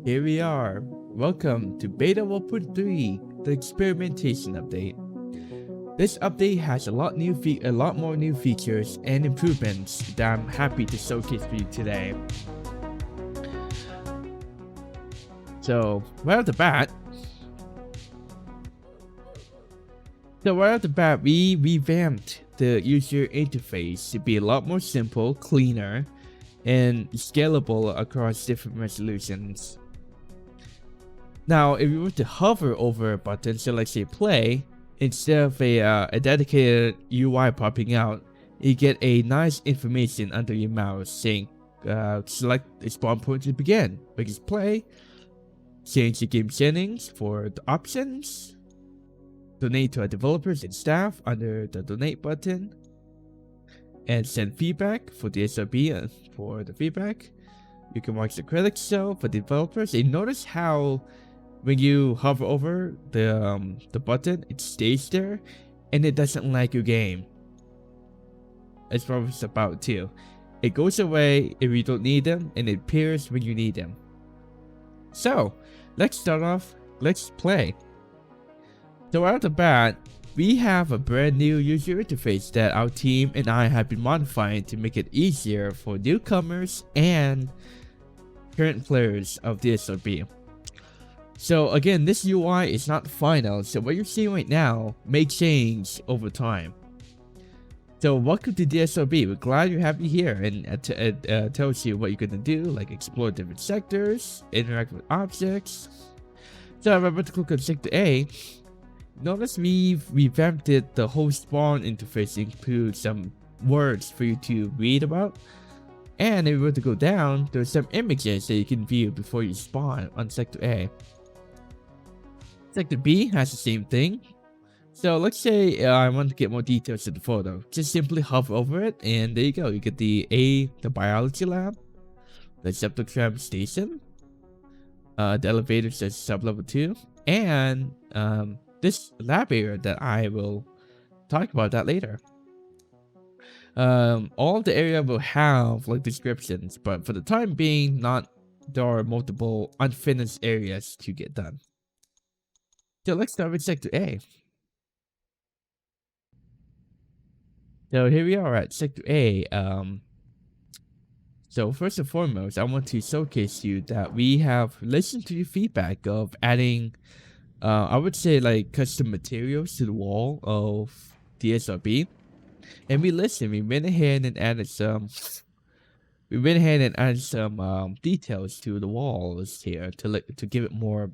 Here we are. Welcome to Beta 1.3, the Experimentation update. This update has a lot more new features and improvements that I'm happy to showcase for you today. So right off the bat, we revamped the user interface to be a lot more simple, cleaner, and scalable across different resolutions. Now, if you were to hover over a button, so let's say play, instead of a dedicated UI popping out, you get a nice information under your mouse saying select a spawn point to begin, which is play, change the game settings for the options, donate to our developers and staff under the donate button, and send feedback for DSRB for the feedback. You can watch the credits show for developers. And notice how when you hover over the button, it stays there and it doesn't lag your game. That's what it's about too. It goes away if you don't need them and it appears when you need them. So let's start off. Let's play. So right off the bat, we have a brand new user interface that our team and I have been modifying to make it easier for newcomers and current players of DSRB. So again, this UI is not final, so what you're seeing right now may change over time. So welcome to DSRB, we're glad you have you here, and it tells you what you're gonna do, like explore different sectors, interact with objects. So I'm about to click on sector A. Notice we've revamped the whole spawn interface, include some words for you to read about. And if you were to go down, there's some images that you can view before you spawn on sector A. Sector B has the same thing. So let's say I want to get more details of the photo. Just simply hover over it and there you go. You get the biology lab, the Subterranean station, the elevator says sub-level 2, and this lab area that I will talk about that later. All the area will have like descriptions, but for the time being, there are multiple unfinished areas to get done. So let's start with sector A. So here we are at sector A. So first and foremost, I want to showcase you that we have listened to your feedback of adding I would say like custom materials to the wall of DSRB. And we listened, we went ahead and added some details to the walls here to give it more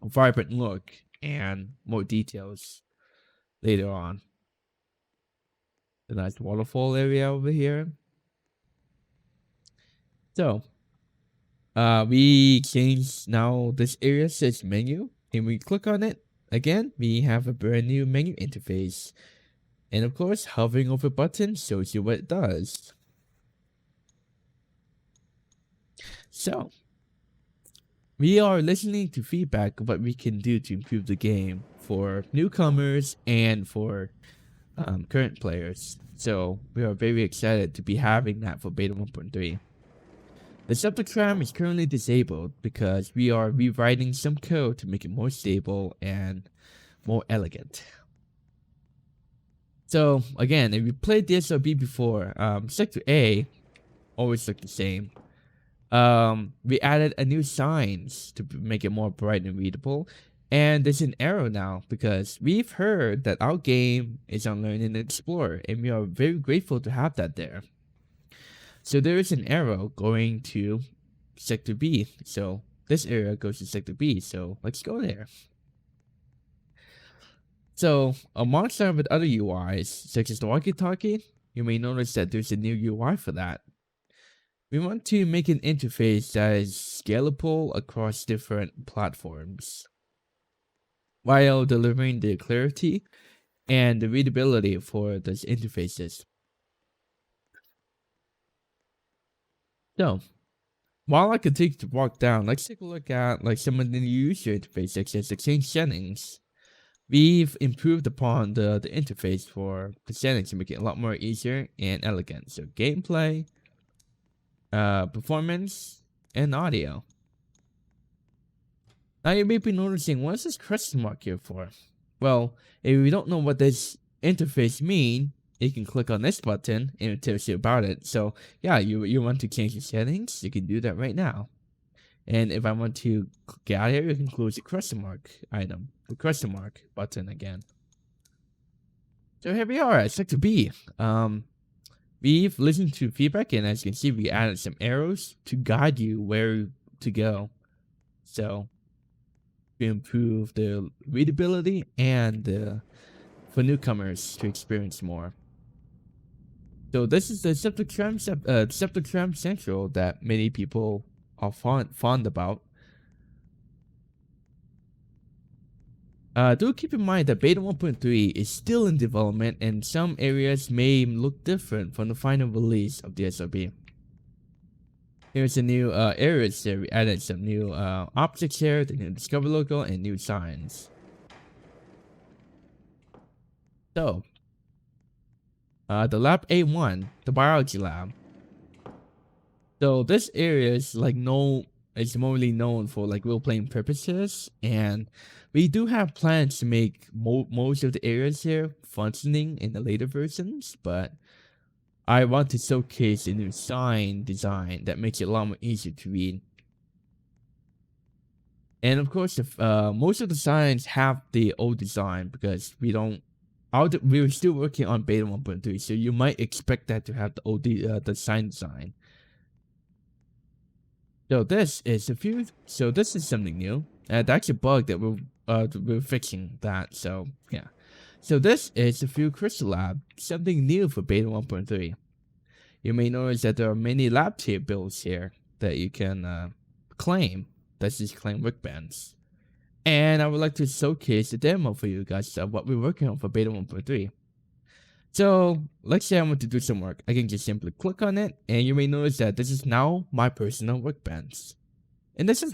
vibrant look and more details later on. The nice waterfall area over here. So we changed, now this area says menu, and we click on it again, we have a brand new menu interface. And of course, hovering over a button shows you what it does. So we are listening to feedback of what we can do to improve the game for newcomers and for current players. So we are very excited to be having that for beta 1.3. The Subterranean is currently disabled because we are rewriting some code to make it more stable and more elegant. So again, if you played DSRB before, sector A always looked the same. We added a new signs to make it more bright and readable, and there's an arrow now because we've heard that our game is on Learn and Explore, and we are very grateful to have that there. So there is an arrow going to sector B. So this area goes to sector B. So let's go there. So alongside with other UIs, such as the walkie-talkie, you may notice that there's a new UI for that. We want to make an interface that is scalable across different platforms, while delivering the clarity and the readability for those interfaces. So, while I continue to walk down, let's take a look at like some of the new user interface, such as the change settings. We've improved upon the interface for the settings to make it a lot more easier and elegant. So gameplay, performance, and audio. Now you may be noticing, what is this question mark here for? Well, if you don't know what this interface mean, you can click on this button and it tells you about it. So yeah, you want to change the settings, you can do that right now. And if I want to get out of here, you can close the question mark item, the question mark button again. So here we are at Sector B. We've listened to feedback, and as you can see, we added some arrows to guide you where to go. So to improve the readability and for newcomers to experience more. So this is the Subterranean Central that many people are fond about. Do keep in mind that Beta 1.3 is still in development, and some areas may look different from the final release of DSRB. Here's a new areas there. We added some new objects here, the new Discover logo, and new signs. So, the lab A1, the biology lab. So this area is it's mostly known for like role-playing purposes, and we do have plans to make most of the areas here functioning in the later versions, but I want to showcase a new sign design that makes it a lot more easier to read. And of course, most of the signs have the old design because we're still working on Beta 1.3, so you might expect that to have the old the sign design. So this is something new. That's a bug that we're fixing that. So yeah. So this is a few crystal lab, something new for Beta 1.3. You may notice that there are many lab tier builds here that you can claim. This is claim workbench. And I would like to showcase a demo for you guys of what we're working on for Beta 1.3. So let's say I want to do some work. I can just simply click on it, and you may notice that this is now my personal workbench. And this is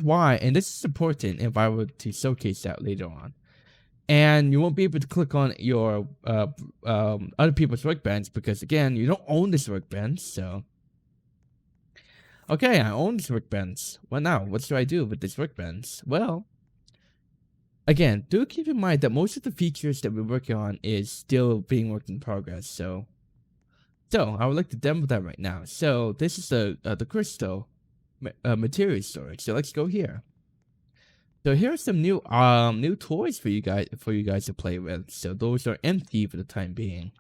important if I were to showcase that later on. And you won't be able to click on your other people's workbench because again, you don't own this workbench. So okay, I own this workbench. Well, now what should I do with this workbench? Well, again, do keep in mind that most of the features that we're working on is still being worked in progress. So I would like to demo that right now. So this is the crystal material storage. So let's go here. So here's some new toys for you guys to play with. So those are empty for the time being.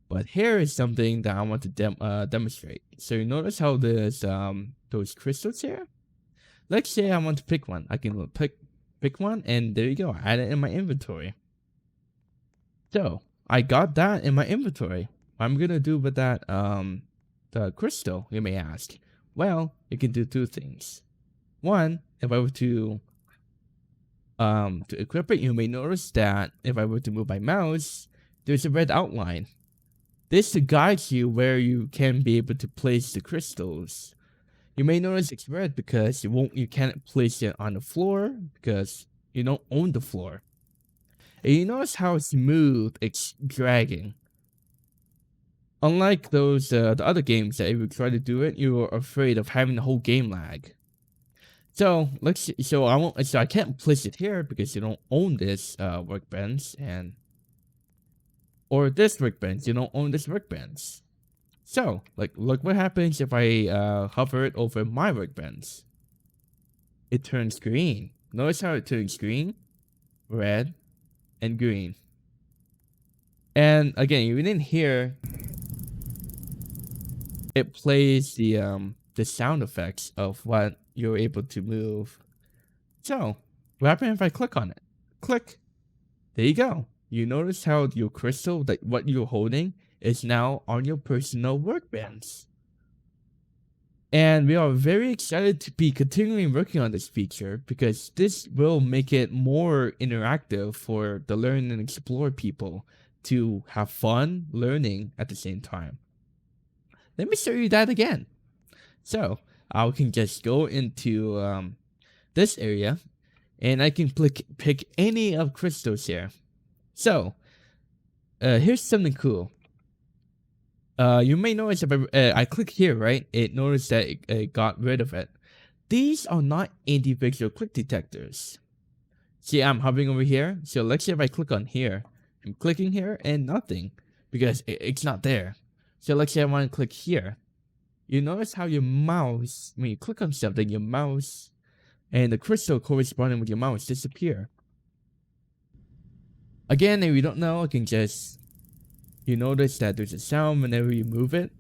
But here is something that I want to demonstrate. So you notice how there's those crystals here? Let's say I want to pick one. I can pick one, and there you go. I add it in my inventory. So I got that in my inventory. What I'm gonna do with that the crystal, you may ask. Well, you can do two things. One, if I were to equip it, you may notice that if I were to move my mouse, there's a red outline. This guides you where you can be able to place the crystals. You may notice it's red because you can't place it on the floor because you don't own the floor. And you notice how smooth it's dragging. Unlike those the other games that if you try to do it, you are afraid of having the whole game lag. So I can't place it here because you don't own this workbench, or this workbench, you don't own this workbench. So look what happens if I hover it over my workbench. It turns green. Notice how it turns green, red, and green. And again, you didn't hear it plays the sound effects of what you're able to move. So what happens if I click on it? Click. There you go. You notice how your crystal, that what you're holding, is now on your personal workbench. And we are very excited to be continuing working on this feature because this will make it more interactive for the learn and explore people to have fun learning at the same time. Let me show you that again. So I can just go into this area, and I can pick any of crystals here. So here's something cool. You may notice if I click here, right? It noticed that it got rid of it. These are not individual click detectors. See, I'm hovering over here. So let's say if I click on here, I'm clicking here and nothing because it's not there. So let's say I want to click here. You notice how your mouse, when you click on something, your mouse and the crystal corresponding with your mouse disappear. Again, if you don't know, I can just, you notice that there's a sound whenever you move it.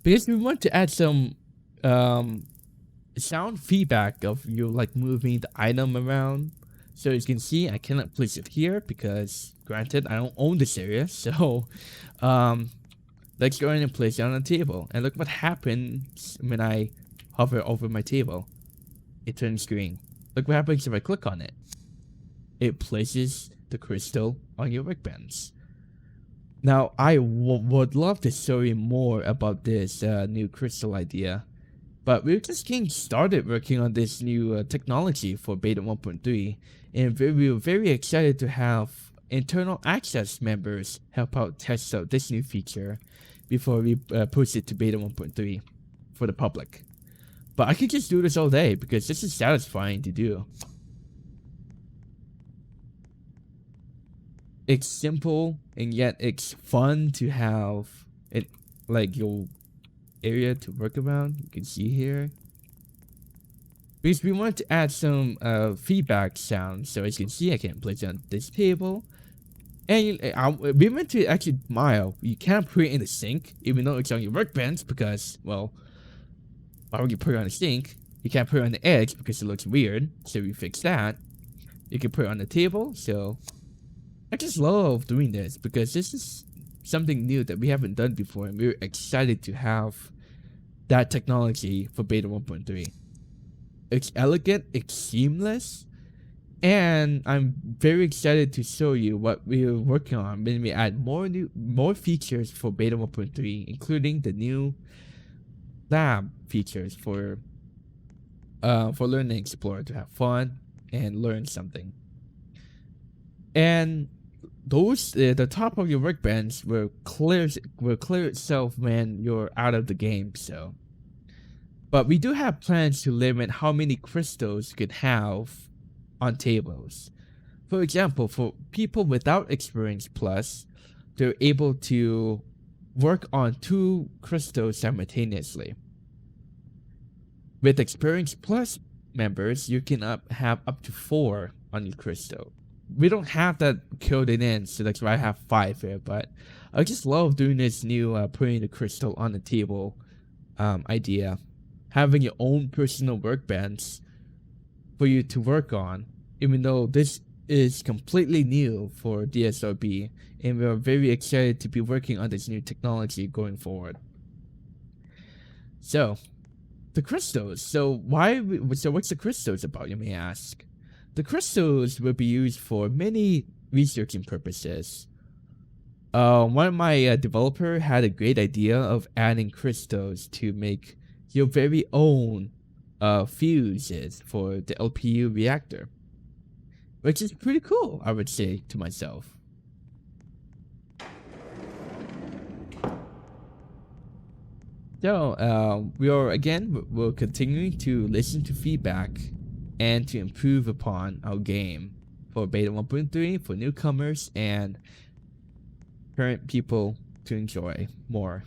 Because we want to add some sound feedback of you like moving the item around. So as you can see, I cannot place it here because granted, I don't own this area. So let's go ahead and place it on the table. And look what happens when I hover over my table. It turns green. Look what happens if I click on it. It places the crystal on your workbench. Now, I would love to show you more about this new crystal idea. But we're just getting started working on this new technology for beta 1.3. And we're very excited to have internal access members help out test out this new feature before we push it to beta 1.3 for the public. But I could just do this all day because this is satisfying to do. It's simple and yet it's fun to have it like your area to work around. You can see here. Because we want to add some feedback sounds. So as you can see, I can place it on this table. And we meant to actually admire, you can't put it in the sink, even though it's on your workbench because, well, why would you put it on the sink? You can't put it on the edge because it looks weird. So we fixed that. You can put it on the table. So I just love doing this because this is something new that we haven't done before. And we're excited to have that technology for beta 1.3. It's elegant, it's seamless. And I'm very excited to show you what we're working on when we add more features for beta 1.3, including the new lab features for Learn and Explore to have fun and learn something. And those the top of your workbench will clear itself when you're out of the game. So, but we do have plans to limit how many crystals you can have on tables. For example, for people without Experience Plus, they're able to work on 2 crystals simultaneously. With Experience Plus members, you can have up to 4 on your crystal. We don't have that coded in, so that's why I have 5 here, but I just love doing this new putting the crystal on the table idea. Having your own personal workbench for you to work on, even though this is completely new for DSRB, and we are very excited to be working on this new technology going forward. So, the crystals. So what's the crystals about, you may ask? The crystals will be used for many researching purposes. One of my developer had a great idea of adding crystals to make your very own fuses for the LPU reactor, which is pretty cool, I would say to myself. So we're continuing to listen to feedback and to improve upon our game for beta 1.3 for newcomers and current people to enjoy more.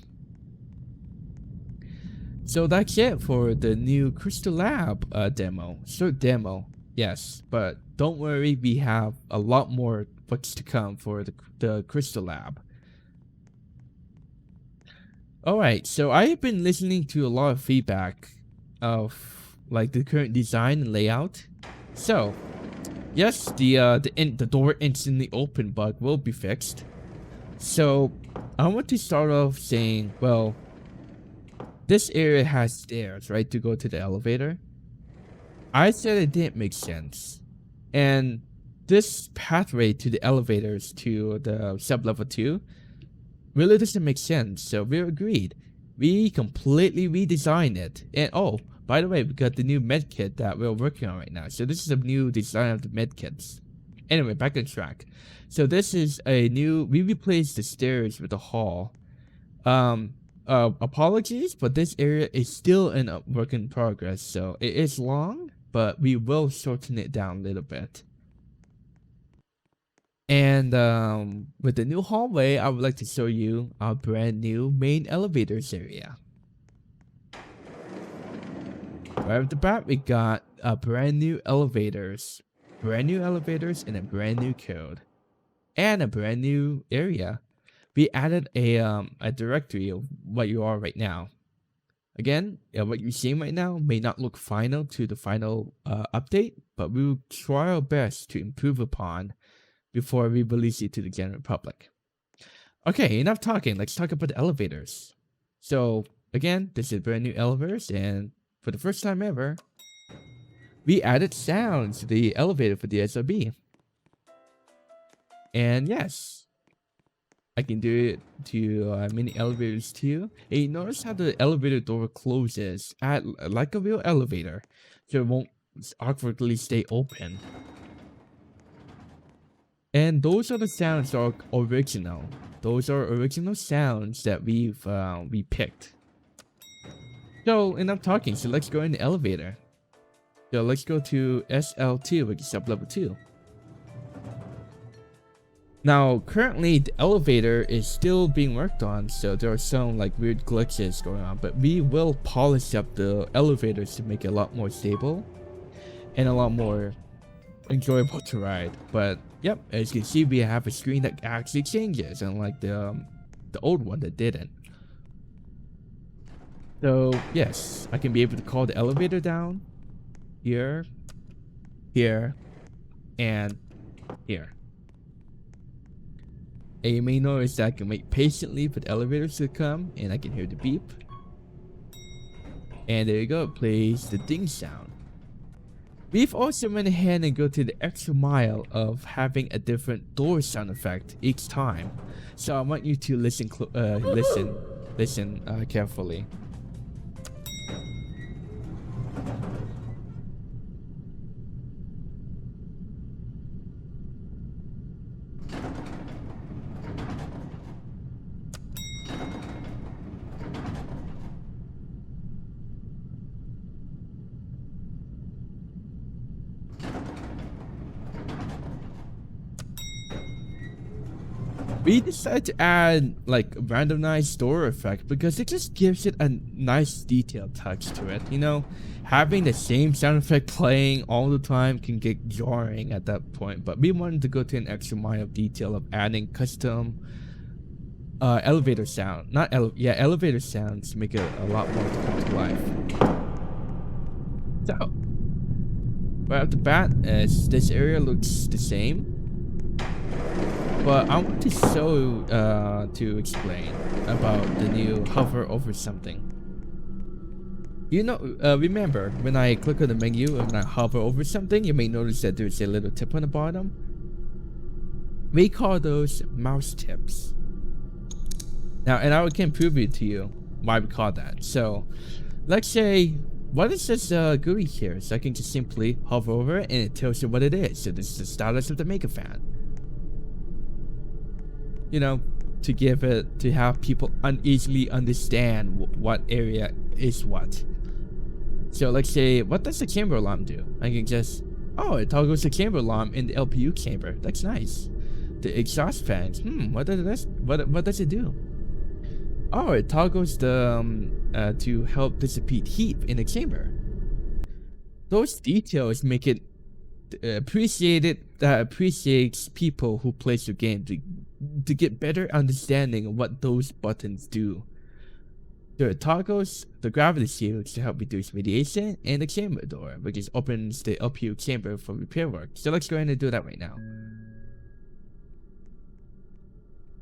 So that's it for the new Crystal Lab demo. Short demo, yes, but don't worry, we have a lot more what's to come for the Crystal Lab. Alright, so I've been listening to a lot of feedback of like the current design and layout. So, yes, the door instantly open bug will be fixed. So, I want to start off saying, well, this area has stairs, right, to go to the elevator. I said it didn't make sense. And this pathway to the elevators to the sub-level 2 really doesn't make sense, so we agreed. We completely redesigned it. And oh, by the way, we got the new medkit that we're working on right now. So this is a new design of the medkits. Anyway, back on track. So this is a new, we replaced the stairs with a hall. Apologies, but this area is still in work in progress. So it is long, but we will shorten it down a little bit. And with the new hallway, I would like to show you our brand new main elevators area. Right off the bat, we got brand new elevators and a brand new code and a brand new area. We added a directory of what you are right now. Again, what you're seeing right now may not look final to the final update, but we will try our best to improve upon before we release it to the general public. Okay, enough talking. Let's talk about the elevators. So again, this is brand new elevators, and for the first time ever, we added sounds to the elevator for DSRB. And yes, I can do it to many elevators too. And you notice how the elevator door closes like a real elevator, so it won't awkwardly stay open. And those are the sounds that are original. Those are original sounds that we picked. So enough talking. So let's go in the elevator. So let's go to SL2, which is sub level 2. Now, currently, the elevator is still being worked on, so there are some like weird glitches going on, but we will polish up the elevators to make it a lot more stable and a lot more enjoyable to ride. But yep, as you can see, we have a screen that actually changes, unlike the old one that didn't. So yes, I can be able to call the elevator down here, here, and here. And you may notice that I can wait patiently for the elevators to come, and I can hear the beep. And there you go, it plays the ding sound. We've also went ahead and go to the extra mile of having a different door sound effect each time. So I want you to listen carefully. We decided to add like a randomized door effect because it just gives it a nice detailed touch to it. You know, having the same sound effect playing all the time can get jarring at that point, but we wanted to go to an extra mile of detail of adding custom elevator sound, elevator sounds to make it a lot more to come to life. So right off the bat, this area looks the same. But I want to show, to explain about the new hover over something. You know, remember when I click on the menu and I hover over something, you may notice that there's a little tip on the bottom. We call those mouse tips. Now, and I can prove it to you why we call that. So, let's say, what is this GUI here? So I can just simply hover over it and it tells you what it is. So this is the status of the Mega Fan. You know, to have people uneasily understand what area is what. So let's say, what does the chamber alarm do? I can just, oh, it toggles the chamber alarm in the LPU chamber. That's nice. The exhaust fans, what does it do? Oh, it toggles the to help dissipate heat in the chamber. Those details make it appreciates people who play the game to get better understanding of what those buttons do. So it toggles the gravity shields to help reduce radiation, and the chamber door, which just opens the LPU chamber for repair work. So let's go ahead and do that right now.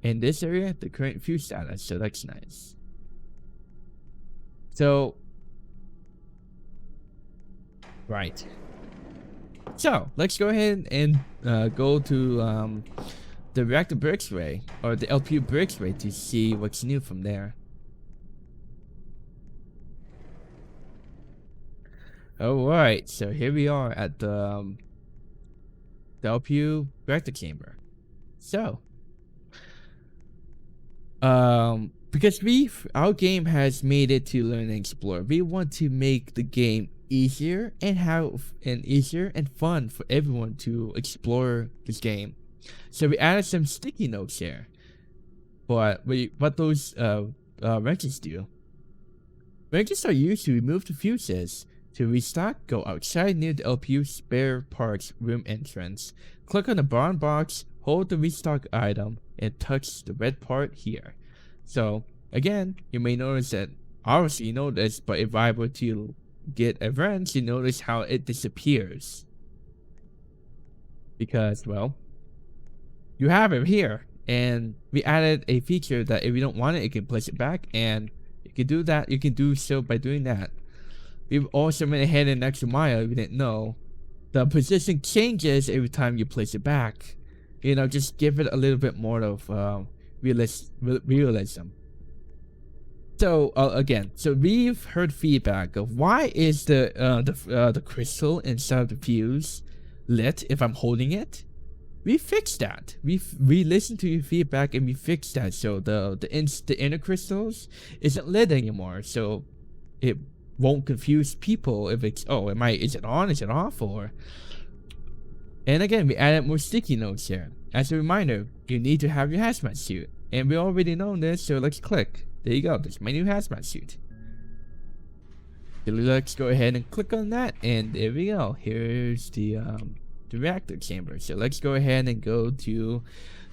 In this area, the current fuse status, so that's nice. So, right. So let's go ahead and go to the Reactor Brickway, or the LPU Brickway, to see what's new from there. Alright, so here we are at the LPU Reactor Chamber. So, because our game has made it to learn and explore, we want to make the game easier and fun for everyone to explore this game. So we added some sticky notes here. But what those wrenches do. Wrenches are used to remove the fuses. To restock, go outside near the LPU spare parts room entrance. Click on the brown box, hold the restock item, and touch the red part here. So again, you may notice that, obviously you know this, but if I were to get a wrench, you notice how it disappears. Because, well, you have it here. And we added a feature that if you don't want it, you can place it back, and you can do that. You can do so by doing that. We've also went ahead an extra mile if you didn't know. The position changes every time you place it back. You know, just give it a little bit more of realism. So again, so we've heard feedback of why is the crystal inside of the fuse lit if I'm holding it. We fixed that. We listened to your feedback and we fixed that. So the inner crystals isn't lit anymore. So it won't confuse people if it's, oh, is it on, is it off, or. And again, we added more sticky notes here. As a reminder, you need to have your hazmat suit, and we already know this, so let's click. There you go, there's my new hazmat suit. So let's go ahead and click on that, and there we go. Here's the reactor chamber. So let's go ahead and go to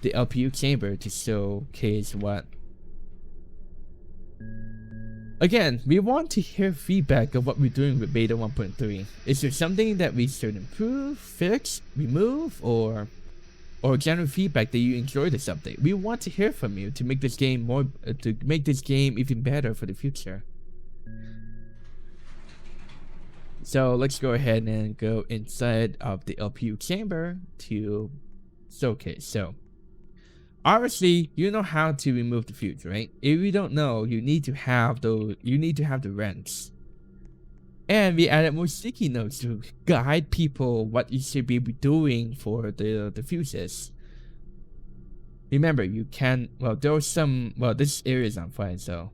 the LPU chamber to showcase what. Again, we want to hear feedback of what we're doing with beta 1.3. Is there something that we should improve, fix, remove, or general feedback that you enjoy this update? We want to hear from you to make this game even better for the future. So let's go ahead and go inside of the LPU chamber to showcase. So obviously, you know how to remove the fuse, right? If you don't know, you need to have the wrench. And we added more sticky notes to guide people what you should be doing for the fuses. Remember, you can, well, there's some, well, this area is on fire, so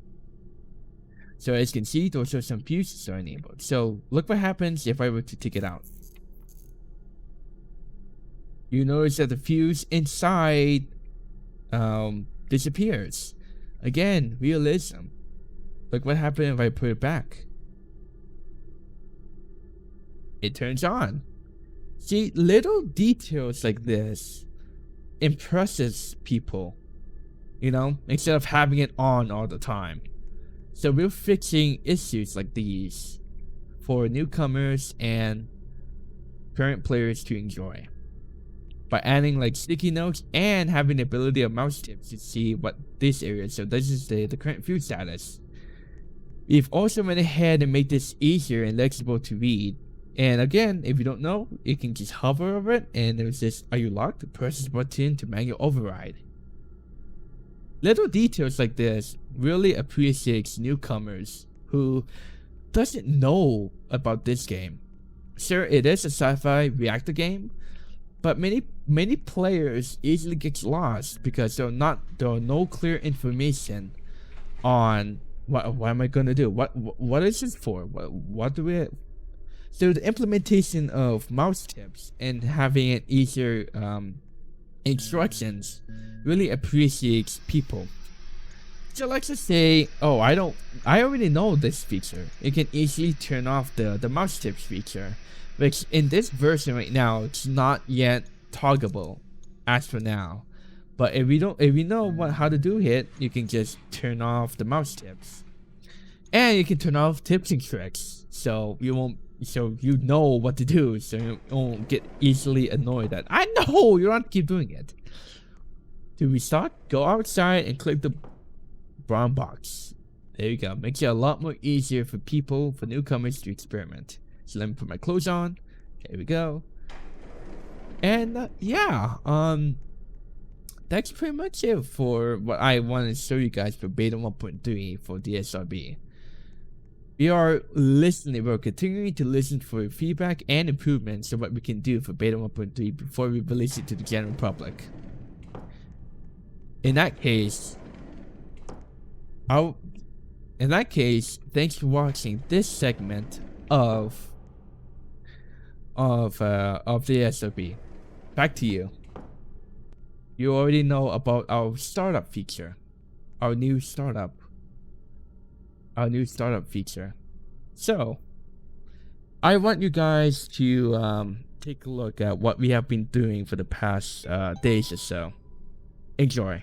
as you can see, those are some fuses are enabled. So look what happens if I were to take it out. You notice that the fuse inside disappears. Again, realism. Look what happened if I put it back. It turns on. See, little details like this impresses people, you know, instead of having it on all the time. So we're fixing issues like these for newcomers and current players to enjoy by adding like sticky notes and having the ability of mouse tips to see what this area is. So this is the current fuse status. We've also went ahead and made this easier and legible to read. And again, if you don't know, you can just hover over it and it says, are you locked? Press this button to manual override. Little details like this really appreciates newcomers who doesn't know about this game. Sure, it is a sci-fi reactor game, but many players easily get lost because there are no clear information on what am I gonna do? What is this for? What do we? So the implementation of mouse tips and having it easier instructions really appreciates people. So let's just say, oh, I already know this feature. You can easily turn off the mouse tips feature, which in this version right now it's not yet toggleable as for now. But if you know how to do it, you can just turn off the mouse tips, and you can turn off tips and tricks, so you know what to do, so you won't get easily annoyed that I know you don't have to keep doing it. To restock, go outside and click the brown box. There you go. Makes it a lot more easier for newcomers to experiment. So let me put my clothes on. There we go. And yeah, that's pretty much it for what I want to show you guys for beta 1.3 for DSRB. We're continuing to listen for feedback and improvements of what we can do for beta 1.3 before we release it to the general public. In that case, thanks for watching this segment of the DSRB. Back to you. you already know about our startup feature, our new startup feature. So I want you guys to take a look at what we have been doing for the past days or so. Enjoy.